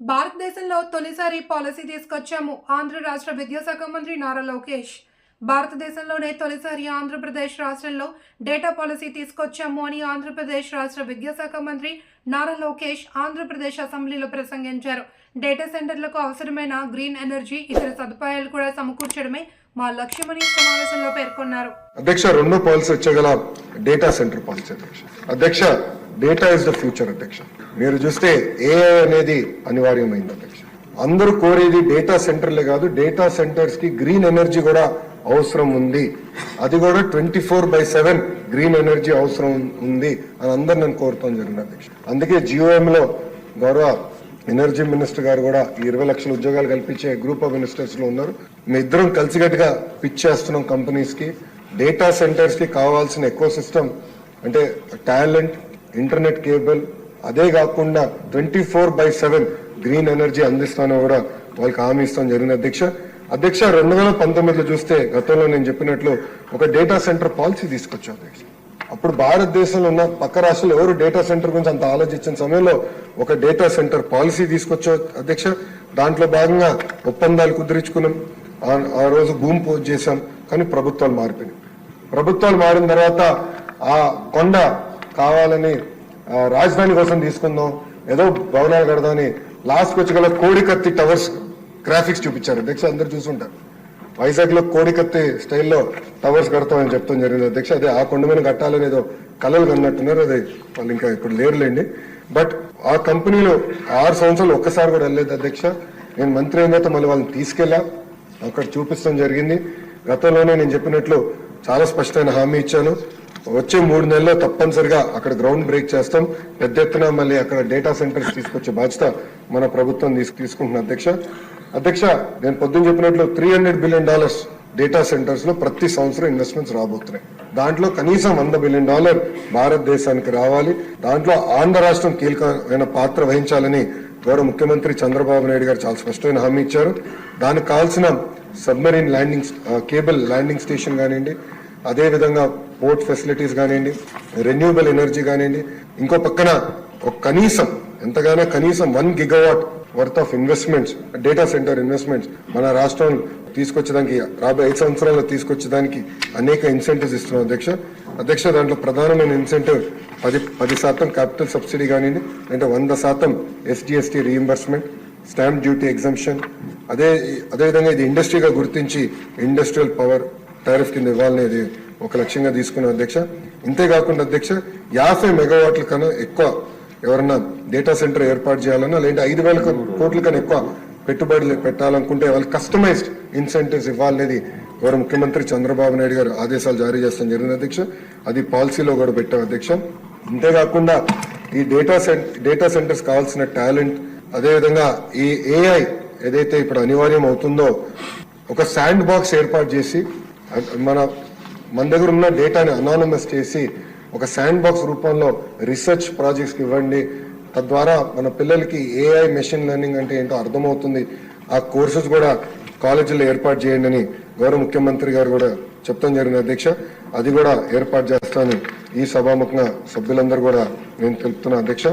భారతదేశంలో తొలిసారి పాలసీ తీసుకొచ్చాము. ఆంధ్ర రాష్ట్ర విద్యాశాఖ మంత్రి నారా లోకేష్. భారతదేశంలోనే తొలిసారి ఆంధ్రప్రదేశ్ రాష్ట్రంలో డేటా పాలసీ తీసుకొచ్చాము అని ఆంధ్రప్రదేశ్ రాష్ట్ర విద్యాశాఖ మంత్రి నారా లోకేష్ ఆంధ్రప్రదేశ్ అసెంబ్లీలో ప్రసంగించారు. డేటా సెంటర్లకు అవసరమైన గ్రీన్ ఎనర్జీ, ఇతర సదుపాయాలు కూడా సమకూర్చడమే మా లక్ష్యమని సమావేశంలో పేర్కొన్నారు. అధ్యక్ష, రెండో పాలసీ వచ్చగల డేటా సెంటర్ పాలసీ. అధ్యక్ష, డేటా ఇస్ ద ఫ్యూచర్. అధ్యక్ష, మీరు చూస్తే ఏఐ అనేది అనివార్యమైంది. అధ్యక్ష, అందరూ కోరేది డేటా సెంటర్లే కాదు, డేటా సెంటర్స్ కి గ్రీన్ ఎనర్జీ కూడా అవసరం ఉంది. అది కూడా 24/7 గ్రీన్ ఎనర్జీ అవసరం ఉంది అని అందరు నన్ను కోరుతాం జరిగింది. అధ్యక్ష, అందుకే జిఓఎం లో గౌరవ ఎనర్జీ మినిస్టర్ గారు కూడా 20 లక్షల ఉద్యోగాలు కల్పించే గ్రూప్ ఆఫ్ మినిస్టర్స్ లో ఉన్నారు. మీ ఇద్దరం కలిసిగట్టుగా పిచ్ చేస్తున్నాం కంపెనీస్ కి. డేటా సెంటర్స్ కి కావాల్సిన ఎకో సిస్టమ్ అంటే టాలెంట్, ఇంటర్నెట్ కేబుల్, అదే కాకుండా 24/7 గ్రీన్ ఎనర్జీ అందిస్తానో కూడా వాళ్ళకి హామీ ఇస్తాం జరిగింది. అధ్యక్ష 2019లో చూస్తే గతంలో నేను చెప్పినట్లు ఒక డేటా సెంటర్ పాలసీ తీసుకొచ్చాం. అధ్యక్ష, అప్పుడు భారతదేశంలో ఉన్న పక్క రాష్ట్రాలు ఎవరు డేటా సెంటర్ గురించి అంత ఆలోచించిన సమయంలో ఒక డేటా సెంటర్ పాలసీ తీసుకొచ్చా. అధ్యక్ష, దాంట్లో భాగంగా ఒప్పందాలు కుదిరించుకున్నాం. ఆ రోజు భూమి పూజ చేశాం. కానీ ప్రభుత్వాలు మారిపోయినాయి. ప్రభుత్వాలు మారిన తర్వాత ఆ కొండ కావాలని రాజధాని కోసం తీసుకుందాం, ఏదో భవనాలు కడదామని లాస్ట్కి వచ్చి గల కోడికత్తి టవర్స్ గ్రాఫిక్స్ చూపించారు. అధ్యక్ష, అందరు చూసుంటారు. వైజాగ్ లో కోడికత్తి స్టైల్లో టవర్స్ కడతామని చెప్తాం జరిగింది. అధ్యక్ష, అదే ఆ కొండ మీద కట్టాలని ఏదో కలలు కన్నట్టున్నారు. అదే వాళ్ళు ఇంకా ఇప్పుడు లేరులేండి. బట్ ఆ కంపెనీలో 6 సంవత్సరాలు ఒక్కసారి కూడా వెళ్ళలేదు. అధ్యక్ష, నేను మంత్రి అయిన తర్వాత మళ్ళీ వాళ్ళని తీసుకెళ్లా అక్కడ చూపిస్తాం జరిగింది. గతంలోనే నేను చెప్పినట్లు చాలా స్పష్టమైన హామీ ఇచ్చాను. వచ్చే 3 నెలల్లో తప్పనిసరిగా అక్కడ గ్రౌండ్ బ్రేక్ చేస్తాం. పెద్ద ఎత్తున మళ్ళీ అక్కడ డేటా సెంటర్స్ తీసుకొచ్చే బాధ్యత మన ప్రభుత్వం తీసుకుంటున్న. అధ్యక్ష, నేను పొద్దున్న చెప్పినట్లు $300 బిలియన్ డేటా సెంటర్స్ లో ప్రతి సంవత్సరం ఇన్వెస్ట్మెంట్స్ రాబోతున్నాయి. దాంట్లో కనీసం $100 బిలియన్ భారతదేశానికి రావాలి. దాంట్లో ఆంధ్ర రాష్ట్రం కీలకమైన పాత్ర వహించాలని గౌరవ ముఖ్యమంత్రి చంద్రబాబు నాయుడు గారు చాలా స్పష్టమైన హామీ ఇచ్చారు. దానికి కావాల్సిన submarine landing cable landing station కానివ్వండి, అదే విధంగా పోర్ట్ ఫెసిలిటీస్ కానివ్వండి, రెన్యూబుల్ ఎనర్జీ కానివ్వండి, ఇంకో పక్కన కనీసం 1 gigawatt worth of investments, data centre investments మన రాష్ట్రం తీసుకొచ్చేదానికి, రాబోయే 5 సంవత్సరాల్లో తీసుకొచ్చేదానికి అనేక ఇన్సెంటివ్స్ ఇస్తున్నాం. అధ్యక్ష, దాంట్లో ప్రధానమైన ఇన్సెంటివ్ 10% క్యాపిటల్ సబ్సిడీ కానివ్వండి, అంటే 100% SGST reimbursement, stamp duty exemption, అదేవిధంగా ఇది ఇండస్ట్రీగా గుర్తించి ఇండస్ట్రియల్ పవర్ టారిఫ్ కింద ఇవ్వాలనేది ఒక లక్ష్యంగా తీసుకున్నాం. అధ్యక్ష, ఇంతేకాకుండా 50 మెగావాట్ల కన్నా ఎక్కువ ఎవరన్నా డేటా సెంటర్ ఏర్పాటు చేయాలన్నా, లేదంటే 5,000 కోట్ల కన్నా ఎక్కువ పెట్టుబడులు పెట్టాలనుకుంటే వాళ్ళు కస్టమైజ్డ్ ఇన్సెంటివ్స్ ఇవ్వాలనేది గౌరవ ముఖ్యమంత్రి చంద్రబాబు నాయుడు గారు ఆదేశాలు జారీ చేస్తాం జరిగింది. అధ్యక్ష, అది పాలసీలో కూడా పెట్టాం. అధ్యక్ష, ఇంతేకాకుండా ఈ డేటా సెంటర్స్ కావాల్సిన టాలెంట్, అదేవిధంగా ఈ AI ఏదైతే ఇప్పుడు అనివార్యం అవుతుందో ఒక శాండ్ బాక్స్ ఏర్పాటు చేసి మన దగ్గర ఉన్న డేటాని అనానమస్ చేసి ఒక శాండ్ బాక్స్ రూపంలో రీసెర్చ్ ప్రాజెక్ట్స్కి ఇవ్వండి. తద్వారా మన పిల్లలకి AI మెషిన్ లెర్నింగ్ అంటే ఏంటో అర్థమవుతుంది. ఆ కోర్సెస్ కూడా కాలేజీలో ఏర్పాటు చేయండి అని గౌరవ ముఖ్యమంత్రి గారు కూడా చెప్తాం జరిగింది. అధ్యక్ష, అది కూడా ఏర్పాటు చేస్తానని ఈ సభాముఖంగా సభ్యులందరూ కూడా నేను తెలుపుతున్నా. అధ్యక్ష.